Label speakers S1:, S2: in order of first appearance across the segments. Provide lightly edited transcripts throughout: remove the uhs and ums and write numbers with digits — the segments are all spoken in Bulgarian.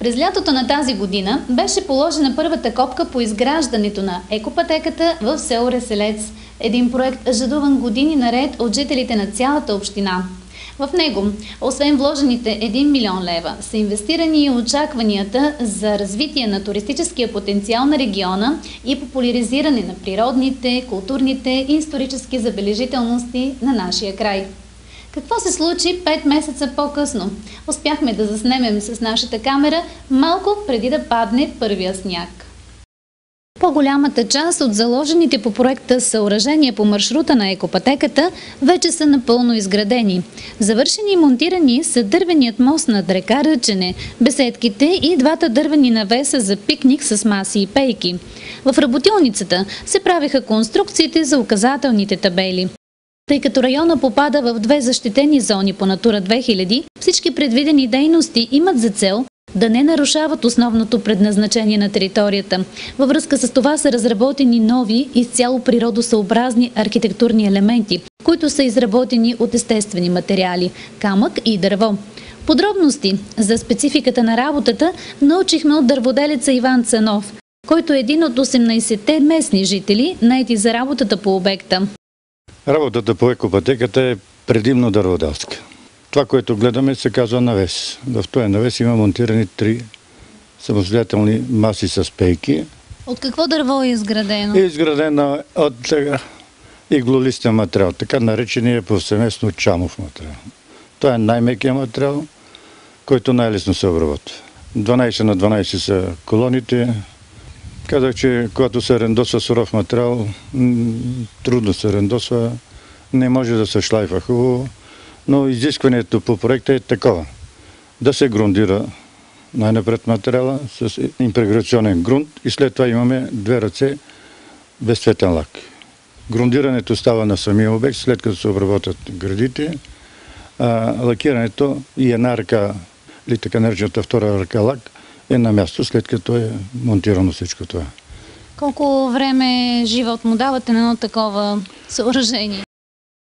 S1: През лятото на тази година беше положена първата копка по изграждането на екопътеката в село Реселец. Един проект, жадуван години наред от жителите на цялата община. В него, освен вложените 1 милион лева, са инвестирани и очакванията за развитие на туристическия потенциал на региона и популяризиране на природните, културните и исторически забележителности на нашия край. Какво се случи 5 месеца по-късно? Успяхме да заснемем с нашата камера малко преди да падне първия сняг. По-голямата част от заложените по проекта съоръжения по маршрута на екопътеката вече са напълно изградени. Завършени и монтирани са дървеният мост над река Ръчене, беседките и двата дървени навеса за пикник с маси и пейки. В работилницата се правиха конструкциите за указателните табели. Тъй като района попада в 2 защитени зони по Натура 2000, всички предвидени дейности имат за цел да не нарушават основното предназначение на територията. Във връзка с това са разработени нови, изцяло природосъобразни архитектурни елементи, които са изработени от естествени материали – камък и дърво. Подробности за спецификата на работата научихме от дърводелеца Иван Цанов, който е един от 18-те местни жители, наети за работата по обекта.
S2: Работата по екопътеката е предимно дърводелска. Това, което гледаме, се казва навес. В този навес има монтирани 3 самостоятелни маси с пейки.
S1: От какво дърво е изградено?
S2: Е изградена от иглолистен материал, така наречения повсеместно чамов материал. Това е най-мекия материал, който най-лесно се обработва. 12 на 12 са колоните. Казах, че когато се рендосва суров материал, трудно се рендосва, не може да се шлайфа хубаво, но изискването по проекта е такова. Да се грундира най-напред материала с импреграционен грунт и след това имаме 2 ръце без цветен лак. Грундирането става на самия обект, след като се обработят градите, лакирането и една ръка, или така наречената втора ръка лак, е на място, след като е монтирано всичко това.
S1: Колко време живот му давате на едно такова съоръжение?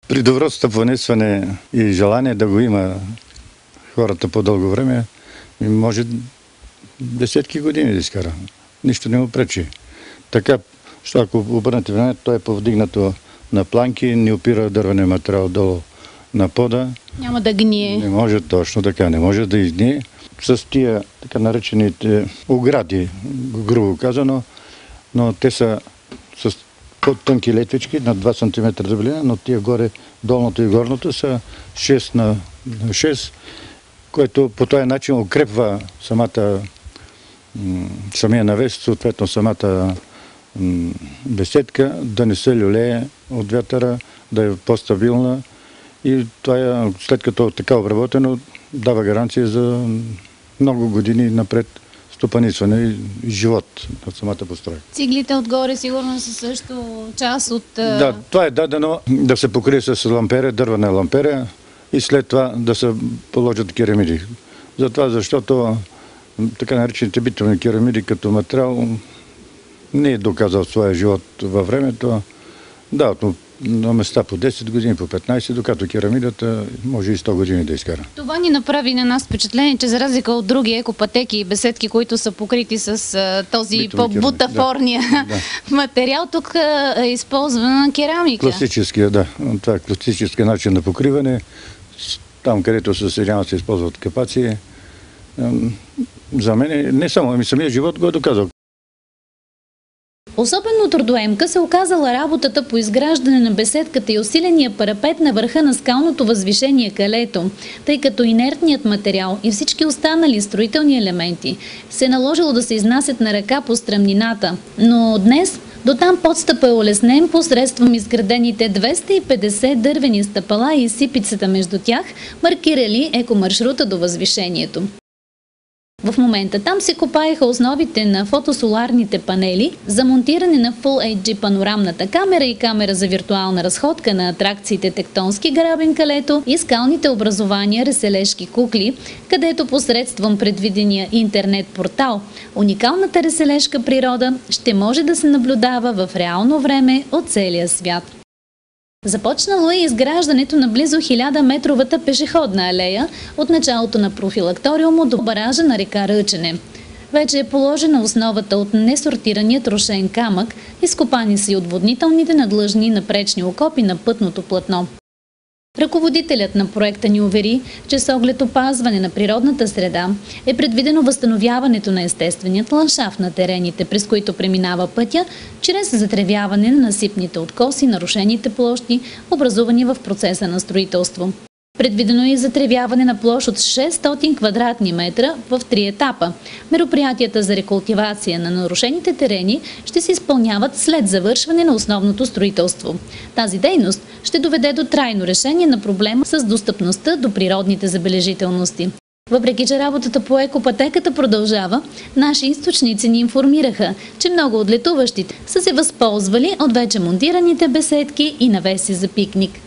S2: При добро стъпване, сване и желание да го има хората по дълго време, може десетки години да изкара. Нищо не му пречи. Така, що ако обърнете внимание, то е повдигнато на планки, не опира дървен материал долу на пода.
S1: Няма да гние.
S2: Не може точно така, не може да изгние. С тия така наречените огради, грубо казано, но те са с по-тънки летвички на 2 см дебелина, но тия горе, долното и горното са 6 на 6, което по този начин укрепва самия навес, съответно самата беседка, да не се люлее от вятъра, да е по-стабилна и това, след като е така обработено, дава гаранция за много години напред стопанисване и живот на самата постройка.
S1: Циглите отгоре сигурно са също част от...
S2: Да, това е дадено да се покрие с ламперия, дървена ламперия и след това да се положат керамиди. Затова, защото така наречените битовни керамиди като материал не е доказал своя живот във времето. Да, на места по 10 години, по 15, докато керамидата може и 100 години да изкара.
S1: Това ни направи на нас впечатление, че за разлика от други екопътеки и беседки, които са покрити с този по-бутафорния материал, тук е използвана керамика.
S2: Класическия, да. Това е класически начин на покриване. Там, където се съединява, се използват капаци. За мен не само, самия живот го е доказал.
S1: Особено трудоемка се оказала работата по изграждане на беседката и усиления парапет на върха на скалното възвишение Калето, тъй като инертният материал и всички останали строителни елементи се наложило да се изнасят на ръка по стръмнината. Но днес дотам подстъпът е улеснен посредством изградените 250 дървени стъпала и сипицата между тях, маркирали екомаршрута до възвишението. В момента там се копаеха основите на фотосоларните панели за монтиране на Full HD панорамната камера и камера за виртуална разходка на атракциите Тектонски грабен Калето и скалните образования Реселешки кукли, където посредством предвидения интернет портал уникалната реселешка природа ще може да се наблюдава в реално време от целия свят. Започнало е изграждането на близо 1000-метровата пешеходна алея от началото на профилакториума до баража на река Ръчене. Вече е положена основата от несортирания трошен камък, изкопани са и отводнителните надлъжни напречни окопи на пътното платно. Ръководителят на проекта ни увери, че с оглед опазване на природната среда е предвидено възстановяването на естественият ландшафт на терените, през които преминава пътя, чрез затревяване на насипните откоси и нарушените площи, образувани в процеса на строителство. Предвидено е и затревяване на площ от 600 квадратни метра в 3 етапа. Мероприятията за рекултивация на нарушените терени ще се изпълняват след завършване на основното строителство. Тази дейност ще доведе до трайно решение на проблема с достъпността до природните забележителности. Въпреки че работата по екопътеката продължава, наши източници ни информираха, че много от летуващите са се възползвали от вече монтираните беседки и навеси за пикник.